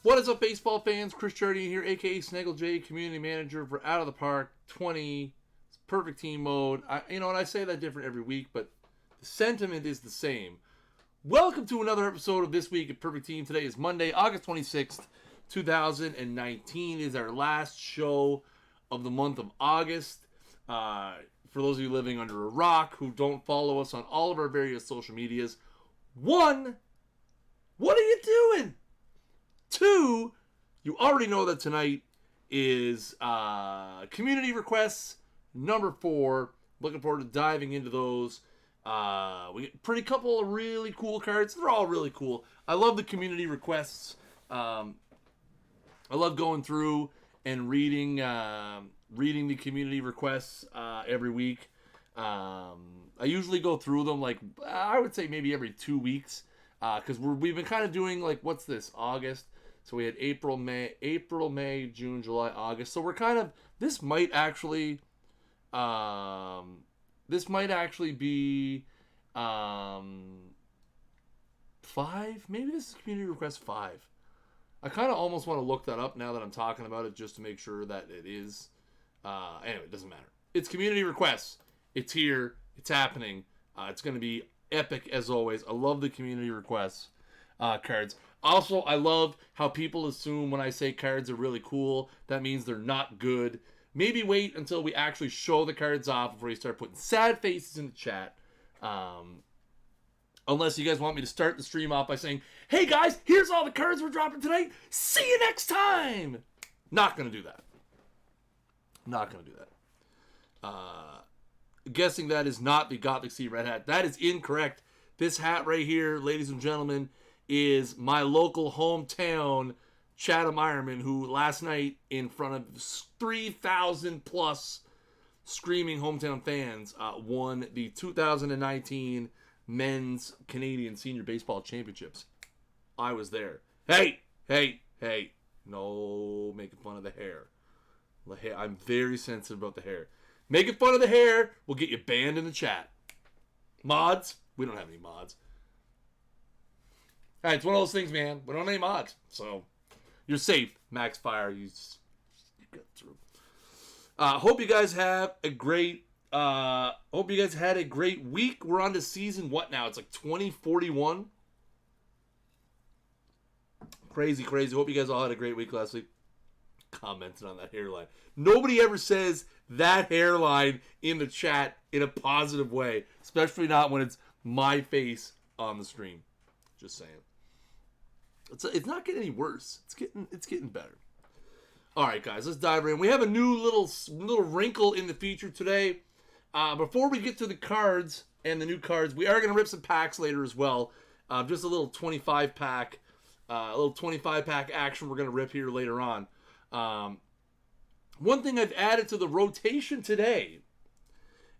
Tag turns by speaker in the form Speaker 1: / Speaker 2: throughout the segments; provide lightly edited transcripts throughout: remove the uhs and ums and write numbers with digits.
Speaker 1: What is up, baseball fans? Chris Jardy here, a.k.a. Snaggle J, community manager for Out of the Park 20, perfect team mode. I say that different every week, but the sentiment is the same. Welcome to another episode of This Week at Perfect Team. Today is Monday, August 26th, 2019. It is our last show of the month of August. For those of you living under a rock who don't follow us on all of our various social medias, one, what are you doing? Two, you already know that tonight is community requests number 4. Looking forward to diving into those. We get a pretty couple of really cool cards. They're all really cool. I love the community requests. I love going through and reading the community requests every week. I usually go through them I would say maybe every 2 weeks because we've been kind of doing what's this, August. So we had April, May, June, July, August. So we're kind of, this might actually be 5. Maybe this is community request 5. I kind of almost want to look that up now that I'm talking about it, just to make sure that it is. Anyway, it doesn't matter. It's community requests. It's here. It's happening. It's going to be epic as always. I love the community requests cards. Also, I love how people assume when I say cards are really cool, that means they're not good. Maybe wait until we actually show the cards off before you start putting sad faces in the chat. Unless you guys want me to start the stream off by saying, hey guys, here's all the cards we're dropping tonight. See you next time. Not going to do that. Not going to do that. Guessing that is not the Gothic Sea Red Hat. That is incorrect. This hat right here, ladies and gentlemen, is my local hometown Chatham Ironman, who last night in front of 3,000 plus screaming hometown fans won the 2019 Men's Canadian Senior Baseball Championships. I was there. Hey! No making fun of the hair. I'm very sensitive about the hair. Making fun of the hair will get you banned in the chat. Mods? We don't have any mods. All right, it's one of those things, man. We don't have any mods, so you're safe. Max Fire, you got through. Hope you guys have a great. Hope you guys had a great week. We're on to season what now? It's 2041. Crazy. Hope you guys all had a great week last week. Commented on that hairline. Nobody ever says that hairline in the chat in a positive way, especially not when it's my face on the stream. Just saying. It's not getting any worse. It's getting better. All right, guys, let's dive in. We have a new little wrinkle in the feature today. Before we get to the cards and the new cards, we are going to rip some packs later as well. Just a little 25 pack, action we're going to rip here later on. One thing I've added to the rotation today.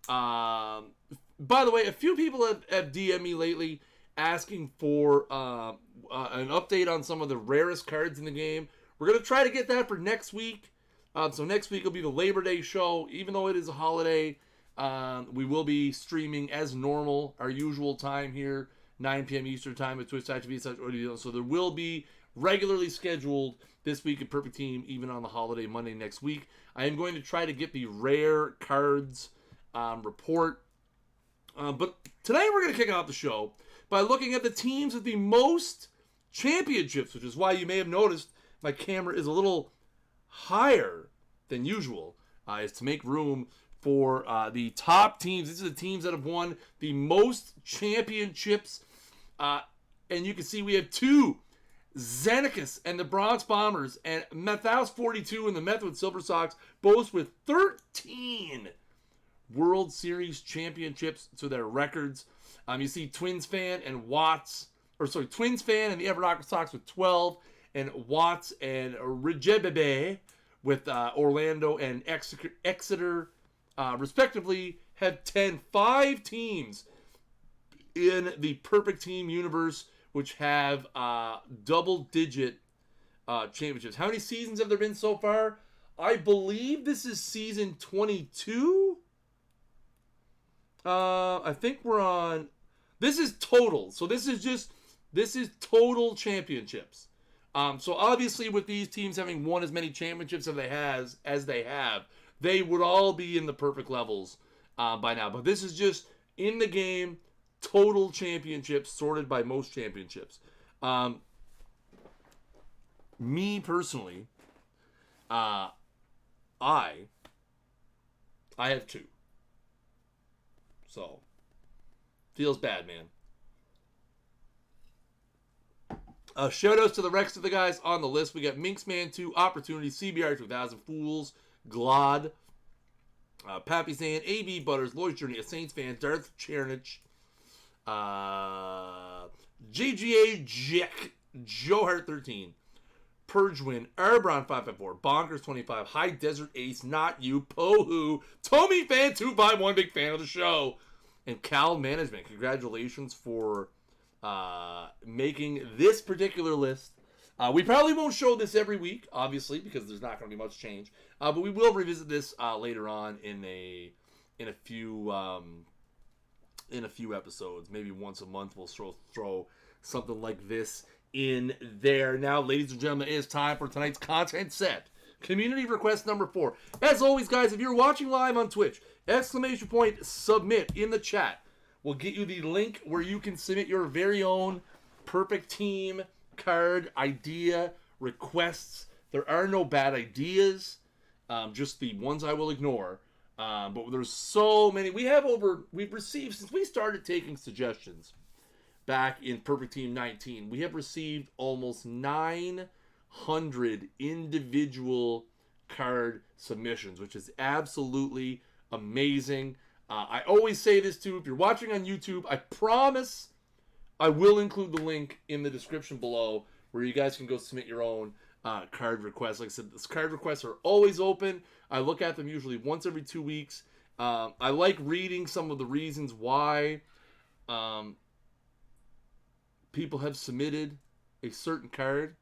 Speaker 1: By the way, a few people have DM'd me lately asking for an update on some of the rarest cards in the game. We're going to try to get that for next week. So next week will be the Labor Day show. Even though it is a holiday, we will be streaming as normal, our usual time here, 9 p.m. Eastern Time at Twitch.tv. So there will be regularly scheduled This Week at Perfect Team, even on the holiday Monday next week. I am going to try to get the rare cards report. But today we're going to kick off the show by looking at the teams with the most championships, which is why you may have noticed my camera is a little higher than usual, is to make room for the top teams. These are the teams that have won the most championships. And you can see we have 2, Xenakis and the Bronx Bombers, and Methouse 42 and the Method Silver Sox, both with 13 World Series championships to their records. You see Twins fan and the Everett Aqua Sox with 12, and Watts and Rijebebe with Orlando and Exeter, respectively, have 10. 5 teams in the Perfect Team universe which have double-digit championships. How many seasons have there been so far? I believe this is season 22. I think we're on... This is total. So this is total championships. So obviously, with these teams having won as many championships as they have, they would all be in the perfect levels by now. But this is just in the game, total championships sorted by most championships. Me personally, I have 2. So feels bad, man. Shout outs to the rest of the guys on the list. We got Minxman 2, Opportunity, CBR 2000, Fools, Glod, Pappy Zan, AB Butters, Lloyd's Journey, a Saints fan, Darth Chernich, JGA Jack, Joe Hart 13, Purgewin, Arbron 554, Bonkers 25, High Desert Ace, Not You, Pohu, Tommy Fan 251, big fan of the show, and Cal Management. Congratulations for making this particular list. We probably won't show this every week, obviously, because there's not going to be much change. But we will revisit this later on in a few episodes. Maybe once a month we'll throw something like this in there. Now, ladies and gentlemen, it is time for tonight's content set. Community request number 4. As always, guys, if you're watching live on Twitch, !submit in the chat. We'll get you the link where you can submit your very own perfect team card idea requests. There are no bad ideas, just the ones I will ignore. But there's so many. We've received, since we started taking suggestions back in Perfect Team 19, we have received almost 900 individual card submissions, which is absolutely amazing. I always say this too, if you're watching on YouTube, I promise I will include the link in the description below where you guys can go submit your own card requests. Like I said, these card requests are always open. I look at them usually once every 2 weeks. I like reading some of the reasons why people have submitted a certain card.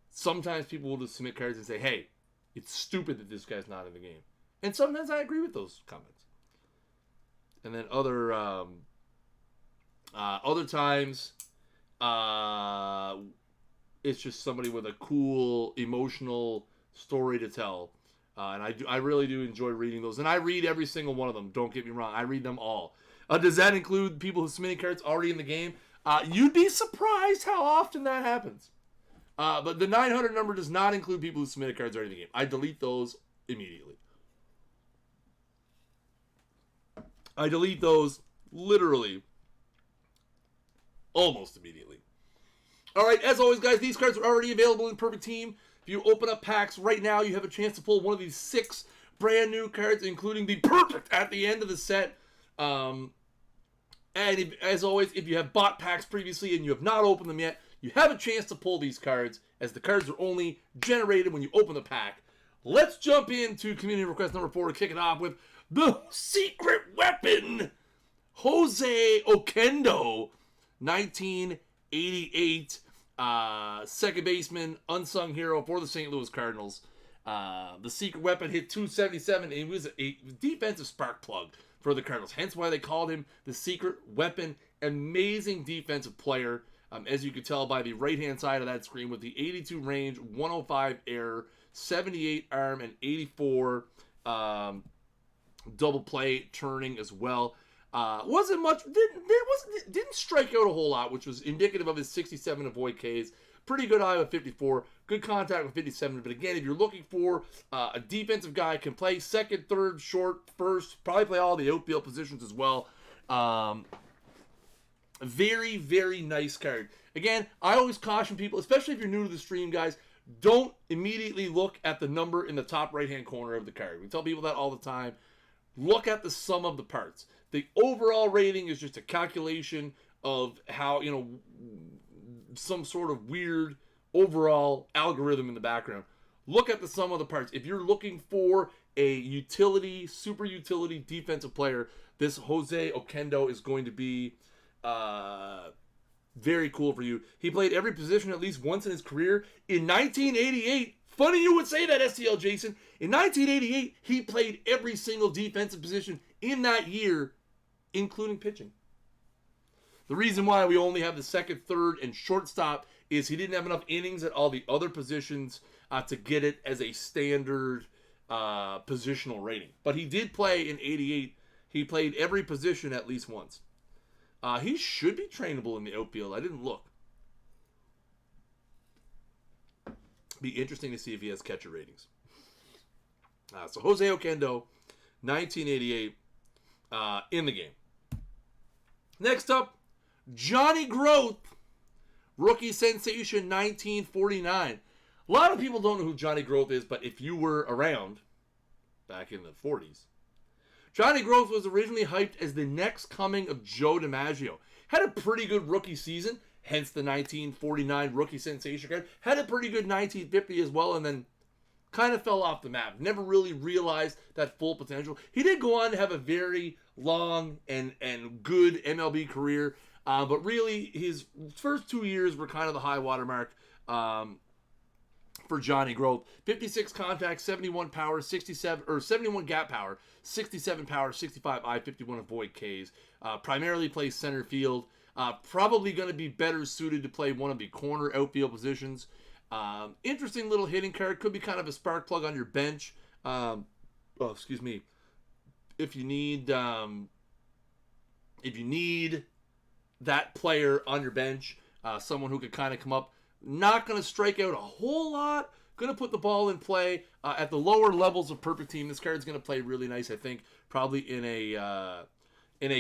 Speaker 1: Sometimes people will just submit cards and say, hey, it's stupid that this guy's not in the game. And sometimes I agree with those comments. And then other times, it's just somebody with a cool emotional story to tell, and I really do enjoy reading those. And I read every single one of them. Don't get me wrong, I read them all. Does that include people who submit cards already in the game? You'd be surprised how often that happens. But the 900 number does not include people who submitted cards already in the game. I delete those immediately. I delete those literally almost immediately. All right, as always, guys, these cards are already available in Perfect Team. If you open up packs right now, you have a chance to pull one of these 6 brand new cards, including the Perfect at the end of the set. And as always, if you have bought packs previously and you have not opened them yet, you have a chance to pull these cards, as the cards are only generated when you open the pack. Let's jump into community request number 4 to kick it off with the secret weapon, Jose Oquendo, 1988, second baseman, unsung hero for the St. Louis Cardinals. The secret weapon hit .277, and he was a defensive spark plug for the Cardinals, hence why they called him the secret weapon. Amazing defensive player, as you could tell by the right-hand side of that screen, with the 82 range, 105 air, 78 arm, and 84 double play turning as well. Wasn't much, didn't strike out a whole lot, which was indicative of his 67 avoid Ks. Pretty good eye with 54, good contact with 57. But again, if you're looking for a defensive guy, can play second, third, short, first, probably play all the outfield positions as well. Very, very nice card. Again, I always caution people, especially if you're new to the stream, guys, don't immediately look at the number in the top right-hand corner of the card. We tell people that all the time. Look at the sum of the parts. The overall rating is just a calculation of how, some sort of weird overall algorithm in the background. Look at the sum of the parts. If you're looking for a utility, super utility defensive player, this Jose Oquendo is going to be very cool for you. He played every position at least once in his career. In 1988, funny you would say that, STL Jason. In 1988, he played every single defensive position in that year, including pitching. The reason why we only have the second, third, and shortstop is he didn't have enough innings at all the other positions to get it as a standard positional rating. But he did play in 88. He played every position at least once. He should be trainable in the outfield. I didn't look. Be interesting to see if he has catcher ratings. So Jose Oquendo, 1988, in the game. Next up, Johnny Groth, rookie sensation, 1949. A lot of people don't know who Johnny Groth is, but if you were around back in the 40s, Johnny Groth was originally hyped as the next coming of Joe DiMaggio. Had a pretty good rookie season, hence the 1949 rookie sensation card. Had a pretty good 1950 as well, and then kind of fell off the map. Never really realized that full potential. He did go on to have a very long and good MLB career, but really his first 2 years were kind of the high water mark for Johnny Groth. 56 contact, 71 power, 71 gap power, 67 power, 65 I, 51 avoid Ks. Primarily plays center field. Probably going to be better suited to play one of the corner outfield positions. Interesting little hitting card. Could be kind of a spark plug on your bench. If you need that player on your bench, someone who could kind of come up. Not going to strike out a whole lot. Going to put the ball in play at the lower levels of perfect team. This card's going to play really nice, I think. Probably in a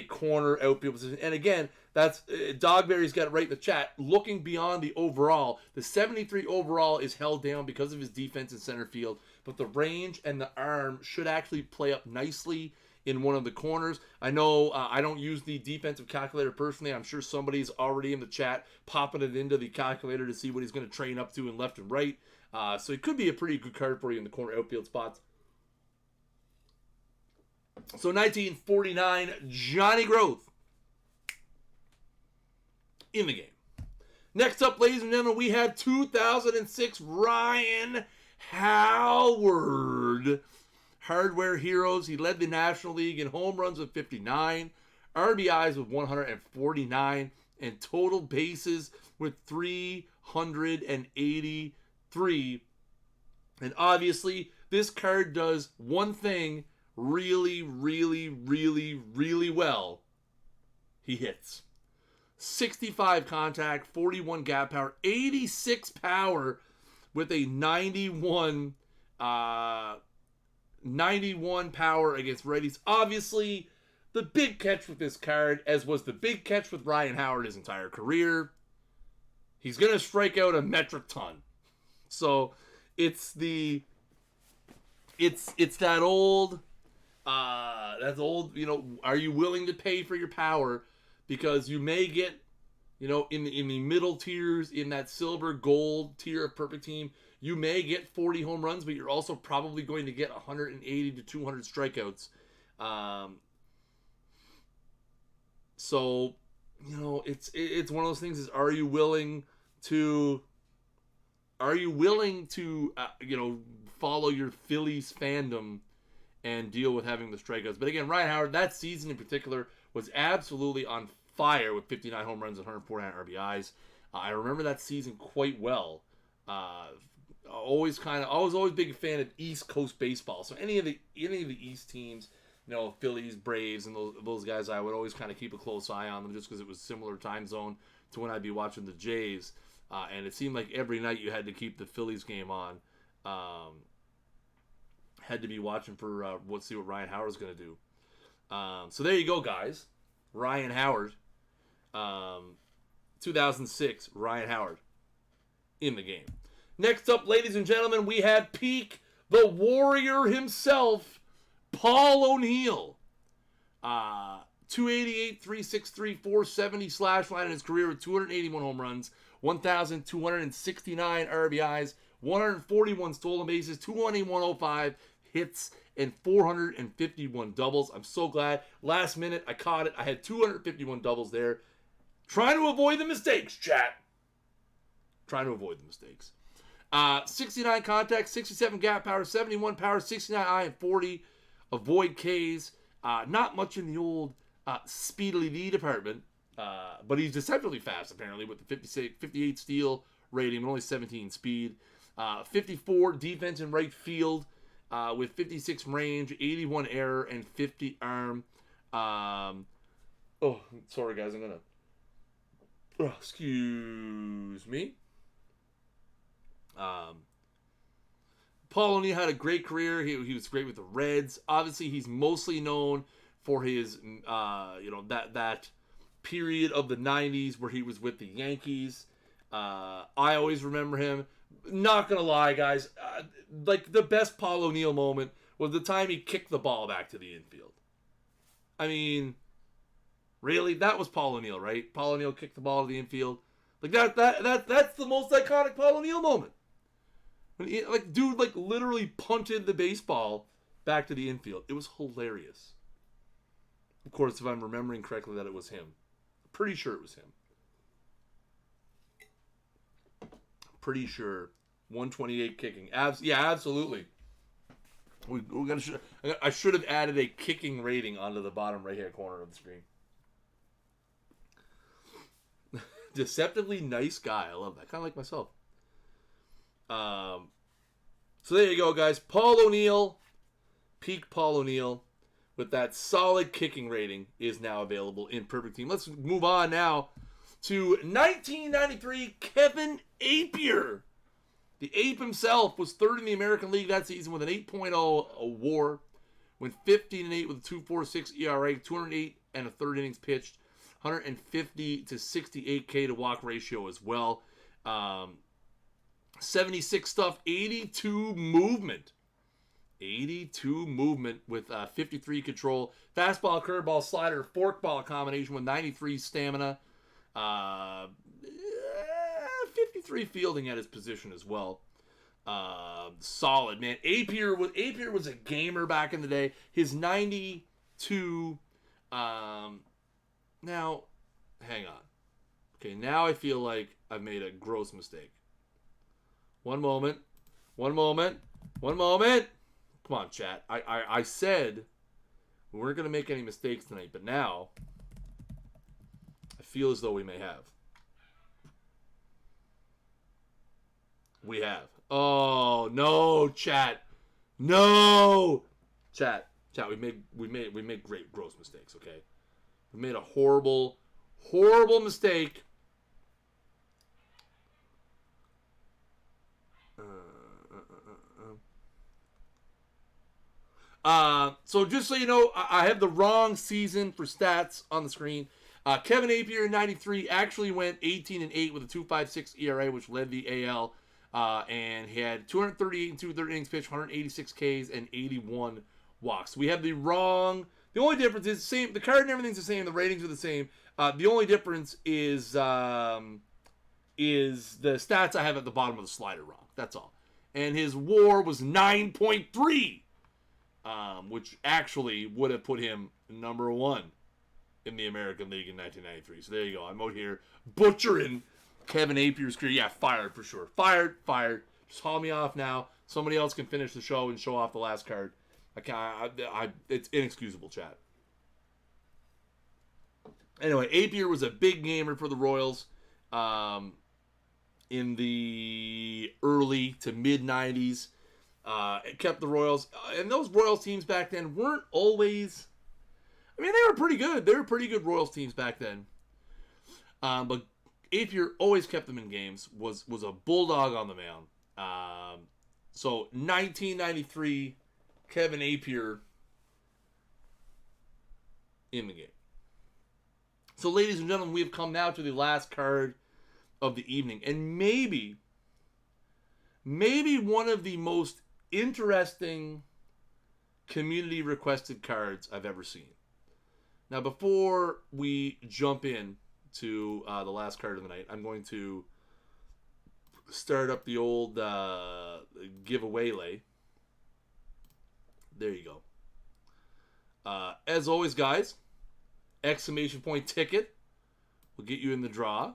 Speaker 1: corner outfield position. And again, that's Dogberry's got it right in the chat. Looking beyond the overall, the 73 overall is held down because of his defense in center field. But the range and the arm should actually play up nicely in one of the corners. I know I don't use the defensive calculator personally. I'm sure somebody's already in the chat popping it into the calculator to see what he's going to train up to in left and right. So it could be a pretty good card for you in the corner outfield spots. So 1949, Johnny Groth in the game. Next up, ladies and gentlemen, we have 2006 Ryan Howard. Hardware Heroes. He led the National League in home runs with 59, RBIs with 149, and total bases with 383. And obviously, this card does one thing really, really, really, really well. He hits. 65 contact, 41 gap power, 86 power with a 91 power against righties. Obviously, the big catch with this card, as was the big catch with Ryan Howard his entire career, he's going to strike out a metric ton. So, it's that old, are you willing to pay for your power? Because you may get, in the middle tiers, in that silver gold tier of perfect team, you may get 40 home runs, but you're also probably going to get 180 to 200 strikeouts. So, it's one of those things is, are you willing to follow your Phillies fandom and deal with having the strikeouts? But again, Ryan Howard, that season in particular, was absolutely on fire with 59 home runs and 149 RBIs. I remember that season quite well. I was always a big fan of East Coast baseball. So any of the East teams, Phillies, Braves, and those guys, I would always kind of keep a close eye on them just because it was similar time zone to when I'd be watching the Jays. And it seemed like every night you had to keep the Phillies game on. Had to be watching for see what Ryan Howard's going to do. So there you go, guys. Ryan Howard. 2006, Ryan Howard in the game. Next up, ladies and gentlemen, we have peak the Warrior himself, Paul O'Neill. 288, 363, 470 slash line in his career with 281 home runs, 1,269 RBIs, 141 stolen bases, 221.05 hits, and 451 doubles. I'm so glad. Last minute, I caught it. I had 251 doubles there. Trying to avoid the mistakes, chat. Trying to avoid the mistakes. 69 contact, 67 gap power, 71 power, 69 I, and 40 avoid Ks. Not much in the old speedily D department, but he's deceptively fast, apparently, with the 58 steal rating, but only 17 speed. 54 defense in right field with 56 range, 81 error, and 50 arm. Oh, sorry guys, I'm gonna. Oh, excuse me. Paul O'Neill had a great career. He was great with the Reds. Obviously, he's mostly known for his, that period of the 90s where he was with the Yankees. I always remember him. Not going to lie, guys. Like, the best Paul O'Neill moment was the time he kicked the ball back to the infield. I mean, really? That was Paul O'Neill, right? Paul O'Neill kicked the ball to the infield. Like, that's the most iconic Paul O'Neill moment. When he, dude, literally punted the baseball back to the infield. It was hilarious. Of course, if I'm remembering correctly, that it was him. I'm pretty sure it was him. Pretty sure. 128 kicking. Yeah, absolutely. I should have added a kicking rating onto the bottom right-hand corner of the screen. Deceptively nice guy. I love that. Kind of like myself. So there you go, guys. Paul O'Neill, peak Paul O'Neill, with that solid kicking rating, is now available in Perfect Team. Let's move on now to 1993 Kevin Appier. The Ape himself was third in the American League that season with an 8.0 WAR, went 15-8 with a 2.46 ERA, 208 and a third innings pitched, 150 to 68K to walk ratio as well. 76 stuff, 82 movement. 82 movement with 53 control. Fastball, curveball, slider, forkball combination with 93 stamina. 53 fielding at his position as well. Solid, man. Appier was a gamer back in the day. His 92... now, hang on. Okay, now I feel like I've made a gross mistake. One moment. Come on, chat. I said we weren't going to make any mistakes tonight, but now I feel as though we may have. We have. Oh, no, chat. No. Chat, we made great gross mistakes, okay? We made a horrible mistake. So just so you know, I have the wrong season for stats on the screen. Kevin Appier in 93 actually went 18-8 with a 2.56 ERA, which led the AL. And he had 238 and 2/3 innings pitched, 186 Ks, and 81 walks. We have the wrong. The only difference is same. The card and everything's the same. The ratings are the same. The only difference is the stats I have at the bottom of the slider wrong. That's all. And his WAR was 9.3. Which actually would have put him number 1 in the American League in 1993. So there you go. I'm out here butchering Kevin Appier's career. Yeah, fired for sure. Fired. Just haul me off now. Somebody else can finish the show and show off the last card. It's inexcusable, chat. Anyway, Appier was a big gamer for the Royals in the early to mid-90s. It kept the Royals, and those Royals teams back then weren't always, I mean, they were pretty good. They were pretty good Royals teams back then. But Appier always kept them in games, was a bulldog on the mound. So 1993, Kevin Appier in the game. So ladies and gentlemen, we have come now to the last card of the evening. And maybe one of the most interesting community requested cards I've ever seen. Now, before we jump in to the last card of the night, I'm going to start up the old giveaway lay. There you go. As always, guys, exclamation point ticket will get you in the draw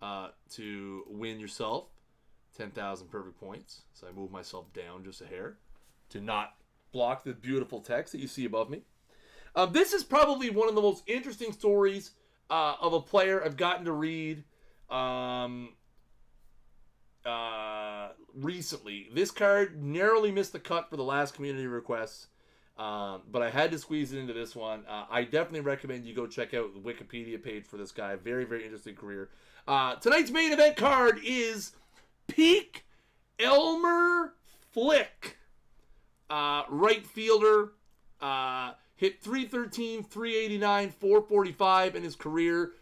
Speaker 1: to win yourself 10,000 perfect points. So I move myself down just a hair to not block the beautiful text that you see above me. This is probably one of the most interesting stories of a player I've gotten to read recently. This card narrowly missed the cut for the last community requests, but I had to squeeze it into this one. I definitely recommend you go check out the Wikipedia page for this guy. Very, very interesting career. Tonight's main event card is Peak Elmer Flick. Right fielder. Hit 313, 389, 445 in his career.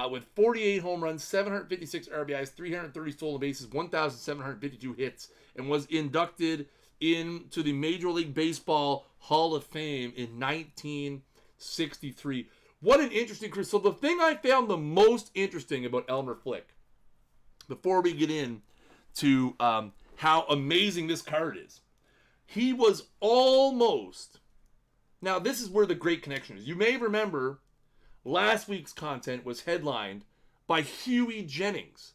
Speaker 1: With 48 home runs, 756 RBIs, 330 stolen bases, 1,752 hits, and was inducted into the Major League Baseball Hall of Fame in 1963. What an interesting career. So the thing I found the most interesting about Elmer Flick, before we get into how amazing this card is, he was almost... Now, this is where the great connection is. You may remember... Last week's content was headlined by Huey Jennings,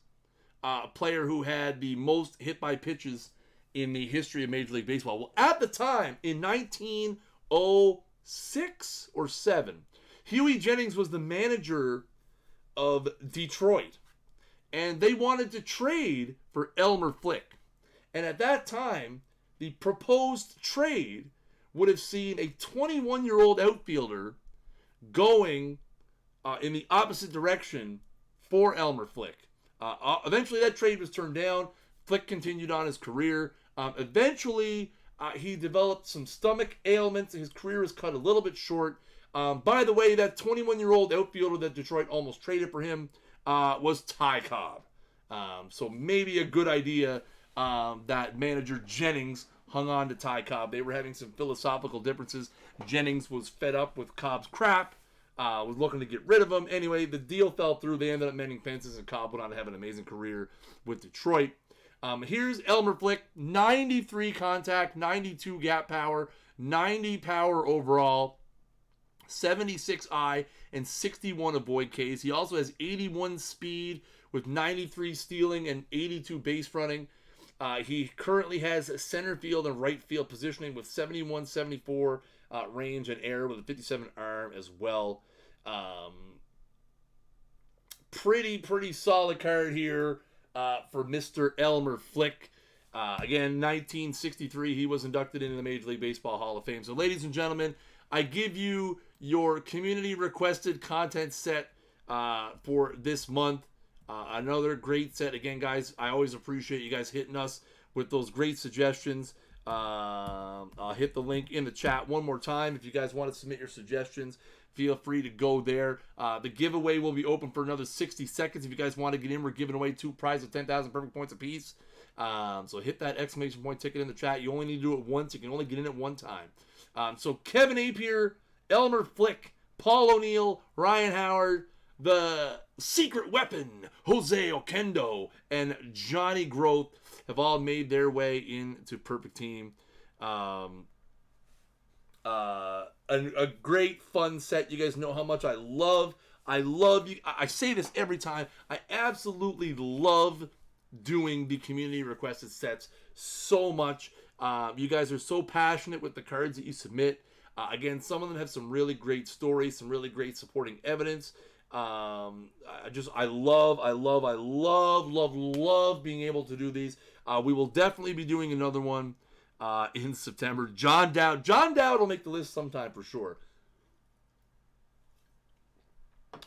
Speaker 1: a player who had the most hit by pitches in the history of Major League Baseball. Well, at the time, in 1906 or 7, Huey Jennings was the manager of Detroit, and they wanted to trade for Elmer Flick. And at that time, the proposed trade would have seen a 21-year-old outfielder going in the opposite direction for Elmer Flick. Eventually, that trade was turned down. Flick continued on his career. Eventually, he developed some stomach ailments, and his career was cut a little bit short. By the way, that 21-year-old outfielder that Detroit almost traded for him was Ty Cobb. So maybe a good idea that manager Jennings hung on to Ty Cobb. They were having some philosophical differences. Jennings was fed up with Cobb's crap. Was looking to get rid of him. Anyway, the deal fell through. They ended up mending fences, and Cobb went on to have an amazing career with Detroit. Here's Elmer Flick, 93 contact, 92 gap power, 90 power overall, 76 eye, and 61 avoid Ks. He also has 81 speed with 93 stealing and 82 base running. He currently has center field and right field positioning with 71, 74 range and air with a 57 arm as well. Pretty solid card here for Mr. Elmer Flick. Again, 1963, he was inducted into the Major League Baseball Hall of Fame. So, ladies and gentlemen, I give you your community-requested content set for this month. Another great set. Again, guys, I always appreciate you guys hitting us with those great suggestions. I'll hit the link in the chat one more time. If you guys want to submit your suggestions, feel free to go there. The giveaway will be open for another 60 seconds. If you guys want to get in, we're giving away 2 prizes of 10,000 perfect points apiece. So hit that exclamation point ticket in the chat. You only need to do it once. You can only get in at one time. So Kevin Apier, Elmer Flick, Paul O'Neill, Ryan Howard, the Secret Weapon, Jose Oquendo, and Johnny Groth have all made their way into Perfect Team. A great fun set. You guys know how much I love you. I say this every time. I absolutely love doing the community requested sets so much. You guys are so passionate with the cards that you submit. Again, some of them have some really great stories, some really great supporting evidence. I love being able to do these. We will definitely be doing another one in September. John Dowd will make the list sometime for sure.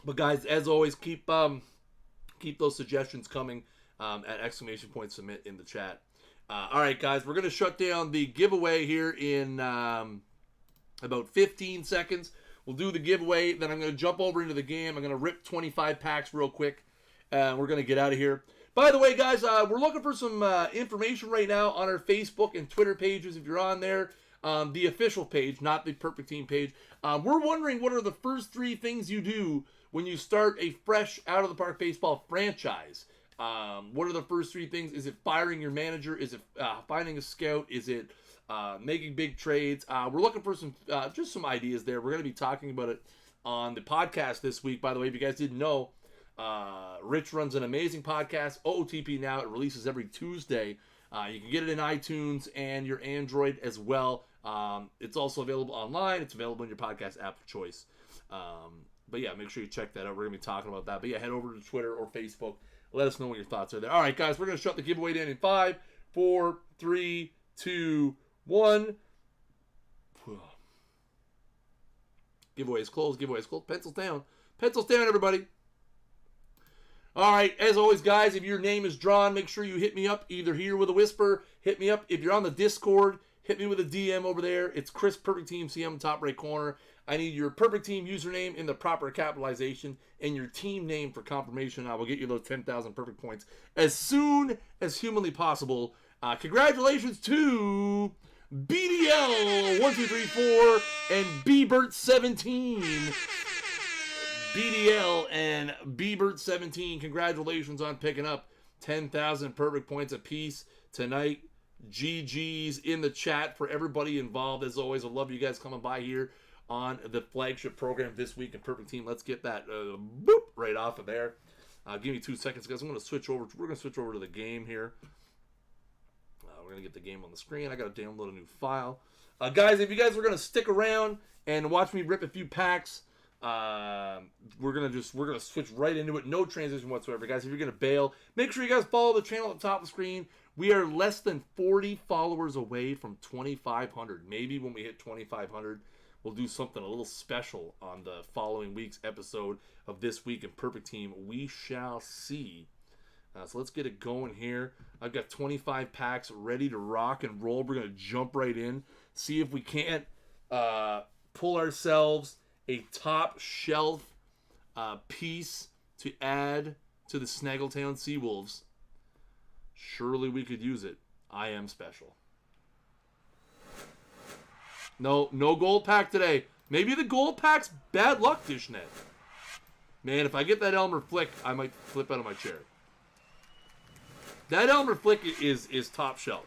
Speaker 1: But guys, as always, keep those suggestions coming at exclamation point submit in the chat. All right, guys, we're gonna shut down the giveaway here in about 15 seconds. We'll do the giveaway, then I'm going to jump over into the game. I'm going to rip 25 packs real quick, and we're going to get out of here. By the way, guys, we're looking for some information right now on our Facebook and Twitter pages. If you're on there, the official page, not the Perfect Team page. We're wondering what are the first 3 things you do when you start a fresh out-of-the-park baseball franchise. What are the first 3 things? Is it firing your manager? Is it finding a scout? Is it making big trades? We're looking for some just some ideas there. We're going to be talking about it on the podcast this week. By the way, if you guys didn't know, Rich runs an amazing podcast, OOTP now. It releases every Tuesday. You can get it in iTunes and your Android as well. It's also available online. It's available in your podcast app of choice. But yeah, make sure you check that out. We're going to be talking about that. But yeah, head over to Twitter or Facebook Let us know what your thoughts are there. All right, guys, we're going to shut the giveaway down in 5, 4, 3, 2, 1. Giveaway is closed. Giveaway is closed. Pencils down. Pencils down, everybody. All right, as always, guys, if your name is drawn, make sure you hit me up either here with a whisper. Hit me up. If you're on the Discord, hit me with a DM over there. It's Chris Perfect Team CM, top right corner. I need your Perfect Team username in the proper capitalization and your team name for confirmation. I will get you those 10,000 perfect points as soon as humanly possible. Congratulations to BDL1234 and BBert17. BDL and BBert17, congratulations on picking up 10,000 perfect points apiece tonight. GG's in the chat for everybody involved. As always, I love you guys coming by here on the flagship program this week in Perfect Team. Let's get that boop right off of there. Give me 2 seconds, guys. I'm going to switch over. We're going to switch over to the game here. We're going to get the game on the screen. I got to download a new file. Guys, if you guys are going to stick around and watch me rip a few packs, we're gonna switch right into it. No transition whatsoever, guys. If you're gonna bail, make sure you guys follow the channel at the top of the screen. We are less than 40 followers away from 2,500. Maybe when we hit 2,500, we'll do something a little special on the following week's episode of This Week in Perfect Team. We shall see. So let's get it going here. I've got 25 packs ready to rock and roll. We're gonna jump right in, see if we can't pull ourselves a top shelf piece to add to the Snaggletown Seawolves. Surely we could use it. I am special. No gold pack today. Maybe the gold pack's bad luck, Dishnet. Man, if I get that Elmer Flick, I might flip out of my chair. That Elmer Flick is top shelf.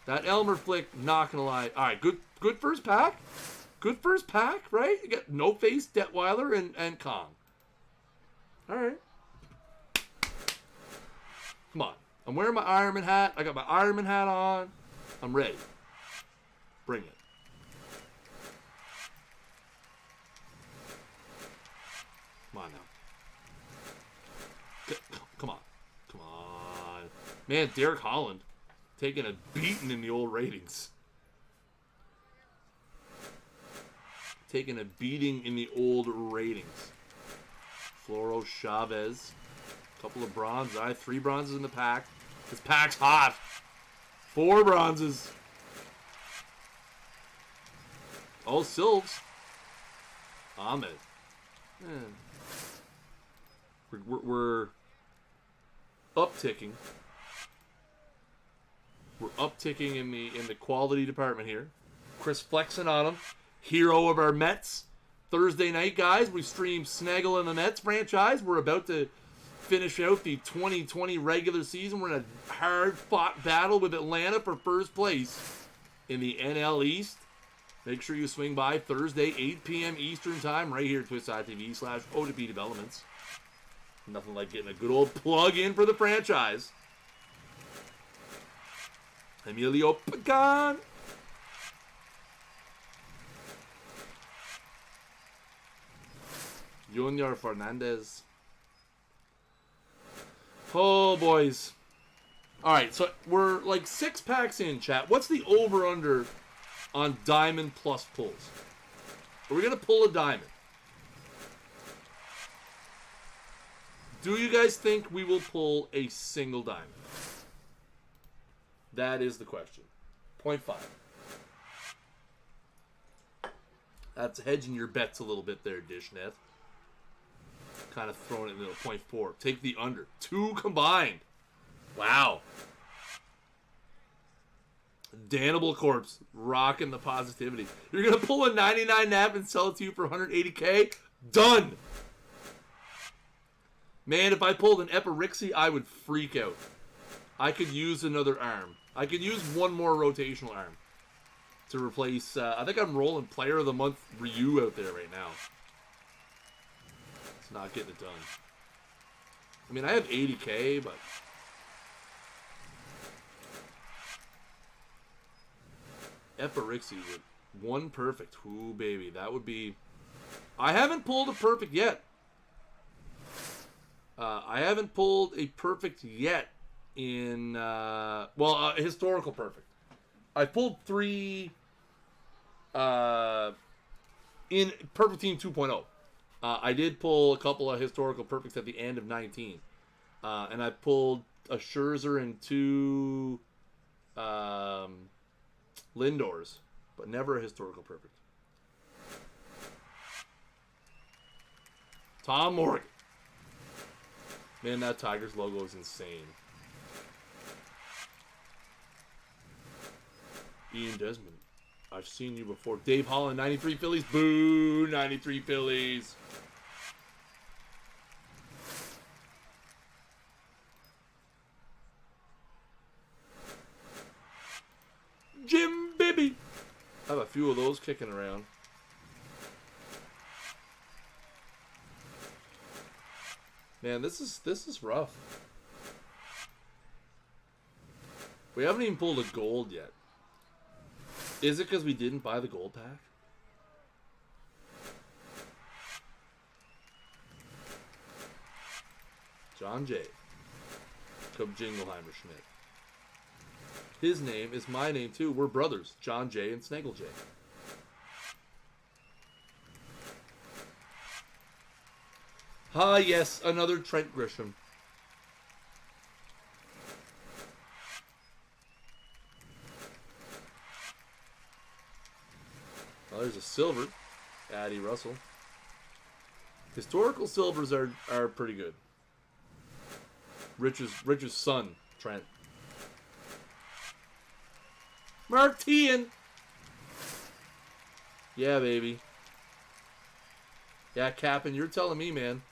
Speaker 1: That Elmer Flick, not gonna lie. All right, good first pack. Good first pack, right? You got No Face, Detweiler, and Kong. All right. Come on. I'm wearing my Ironman hat. I got my Ironman hat on. I'm ready. Bring it. Come on now. Come on. Come on. Man, Derek Holland taking a beating in the old ratings. Taking a beating in the old ratings. Floro Chavez. A couple of bronzes. 3 bronzes in the pack. This pack's hot. 4 bronzes. Oh, Silves. Ahmed. We're upticking. We're upticking in the quality department here. Chris flexing on him. Hero of our Mets. Thursday night, guys, we stream Snaggle and the Mets franchise. We're about to finish out the 2020 regular season. We're in a hard-fought battle with Atlanta for first place in the NL East. Make sure you swing by Thursday, 8 p.m. Eastern Time, right here at twitch.tv/OOTP Developments. Nothing like getting a good old plug-in for the franchise. Emilio Pagan. Junior Fernandez. Oh, boys. All right, so we're like 6 packs in, chat. What's the over-under on diamond plus pulls? Are we going to pull a diamond? Do you guys think we will pull a single diamond? That is the question. 0.5. That's hedging your bets a little bit there, Dishnet. Kind of throwing it into a 0.4. Take the under. 2 combined. Wow. Danable Corpse. Rocking the positivity. You're going to pull a 99 nap and sell it to you for 180K? Done. Man, if I pulled an Epirixie, I would freak out. I could use another arm. I could use one more rotational arm to replace... I think I'm rolling Player of the Month Ryu out there right now. It's not getting it done. I mean, I have 80K, but... Epirixie with 1 perfect. Ooh, baby. That would be... I haven't pulled a perfect yet. I haven't pulled a perfect yet in historical perfect. I pulled 3 in Perfect Team 2.0. I did pull a couple of historical perfects at the end of 19. And I pulled a Scherzer and 2 Lindors, but never a historical perfect. Tom Morgan. Man, that Tigers logo is insane. Ian Desmond. I've seen you before. Dave Holland, 93 Phillies. Boo, 93 Phillies. Jim Bibby. I have a few of those kicking around. Man, this is rough. We haven't even pulled a gold yet. Is it because we didn't buy the gold pack? John Jay. Come Jingleheimer Schmidt. His name is my name too. We're brothers. John Jay and Snaggle Jay. Ah, yes, another Trent Grisham. Oh, there's a silver. Addie Russell. Historical silvers are pretty good. Rich's son, Trent. Martian. Yeah, baby. Yeah, Cap'n, you're telling me, man.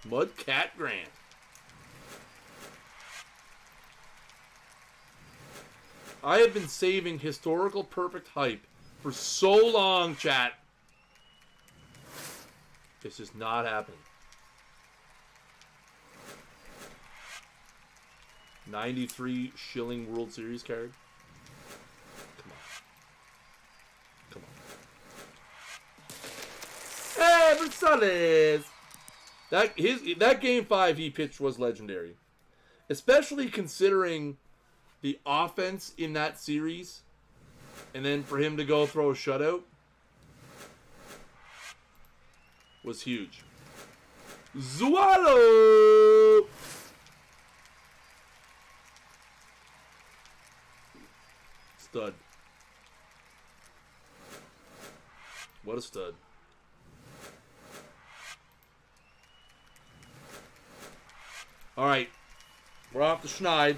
Speaker 1: Mudcat Grant. I have been saving historical perfect hype for so long, chat. It's just not happening. 93 Schilling World Series card. Come on. Hey, Versailles! That game 5 he pitched was legendary. Especially considering the offense in that series. And then for him to go throw a shutout was huge. Zualo! Stud. What a stud. Alright. We're off the schneid.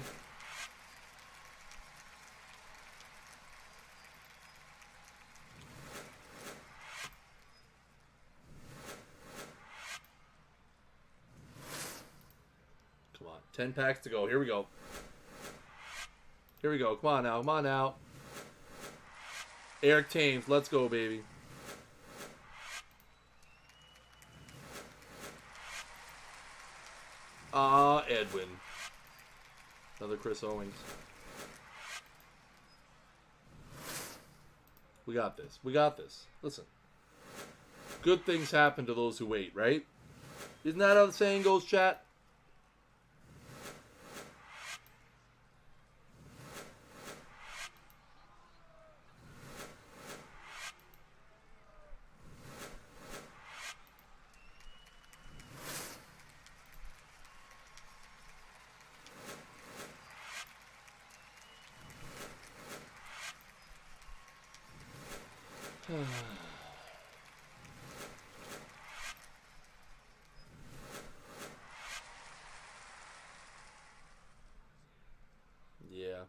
Speaker 1: Come on. 10 packs to go. Here we go. Here we go. Come on now. Come on now. Eric Thames. Let's go, baby. Edwin. Another Chris Owings. We got this. We got this. Listen. Good things happen to those who wait, right? Isn't that how the saying goes, chat? Yeah.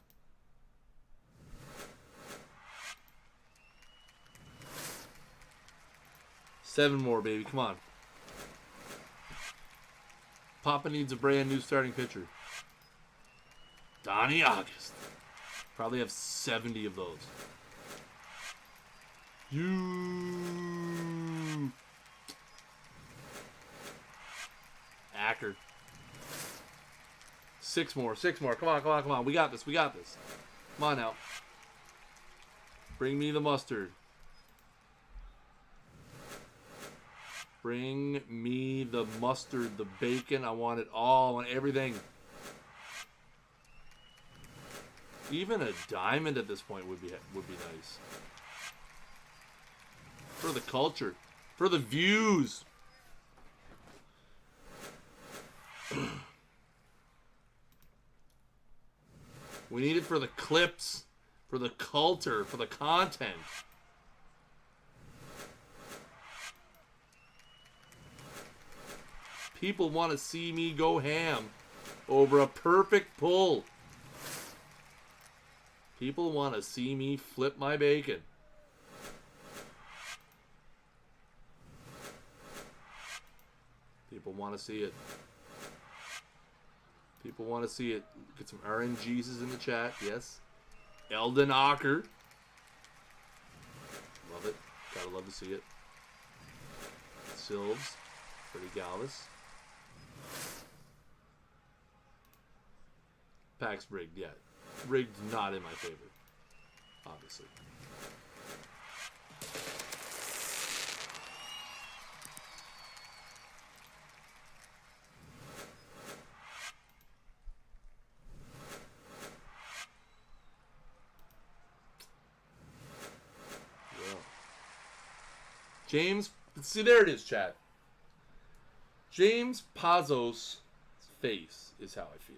Speaker 1: Seven more, baby. Come on. Papa needs a brand new starting pitcher. Donnie August. Probably have 70 of those. You. Acker. Six more. Come on. We got this. Come on now. Bring me the mustard. Bring me the mustard, the bacon. I want it all. I want everything. Even a diamond at this point would be nice. For the culture. For the views. We need it for the clips. For the culture. For the content. People want to see me go ham over a perfect pull. People want to see me flip my bacon. People want to see it. People want to see it. Get some RNGs in the chat. Yes. Eldon Ocker. Love it. Gotta love to see it. Silves. Pretty Galvis. Packs rigged, yeah. Rigged not in my favor. Obviously. Yeah. James, see there it is, chat. James Pazos' face is how I feel.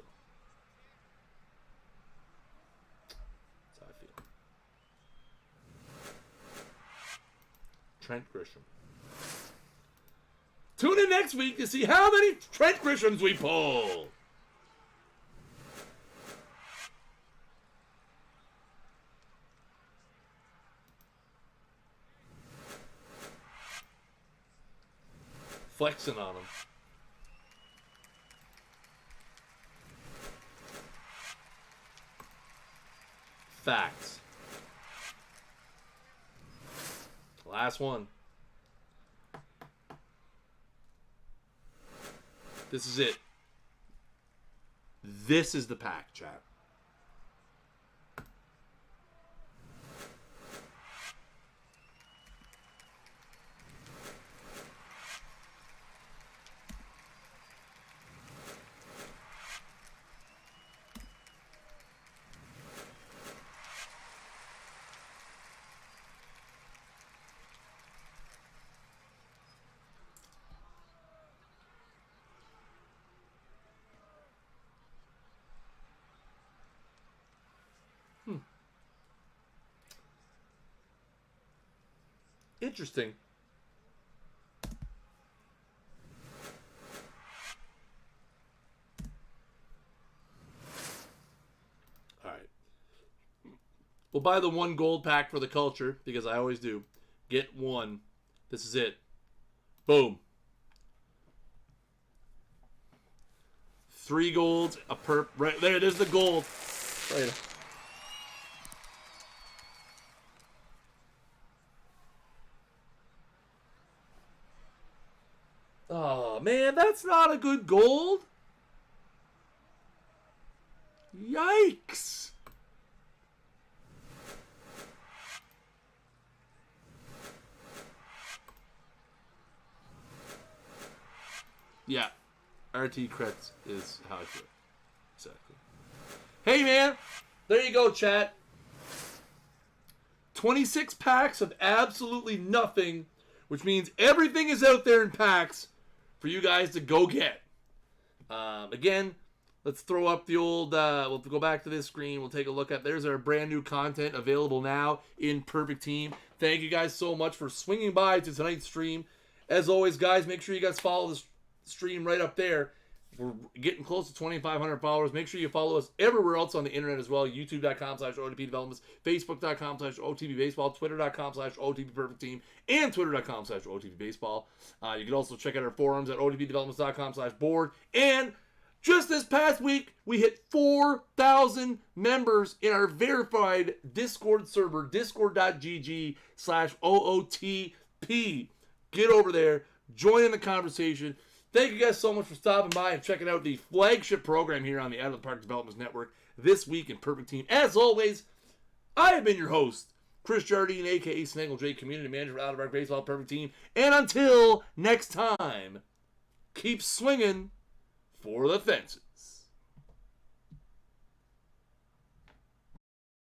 Speaker 1: That's how I feel. Trent Grisham. Tune in next week to see how many Trent Grishams we pull. Flexing on him. Facts. Last one. This is it. This is the pack, chat. Interesting. All right. We'll buy the one gold pack for the culture because I always do. Get one. This is it. Boom. 3 golds, a perp. Right there, there's the gold. Right. Oh, man, that's not a good gold. Yikes. Yeah, RT creds is how I feel. Exactly. Hey, man, there you go, chat. 26 packs of absolutely nothing, which means everything is out there in packs for you guys to go get. Again, let's throw up the old, we'll go back to this screen. We'll take a look at, there's our brand new content available now in Perfect Team. Thank you guys so much for swinging by to tonight's stream. As always, guys, make sure you guys follow this stream right up there. We're getting close to 2,500 followers. Make sure you follow us everywhere else on the internet as well. YouTube.com/OTP Developments, Facebook.com/OTP Baseball, Twitter.com/OTP Perfect Team, and Twitter.com/OTP Baseball. You can also check out our forums at OTPDevelopments.com/board. And just this past week, we hit 4,000 members in our verified Discord server, discord.gg/OOTP. Get over there. Join in the conversation. Thank you guys so much for stopping by and checking out the flagship program here on the Out of the Park Developments Network this week in Perfect Team. As always, I have been your host, Chris Jardine, a.k.a. Snaggle J, Community Manager for Out of Our Baseball Perfect Team. And until next time, keep swinging for the fences.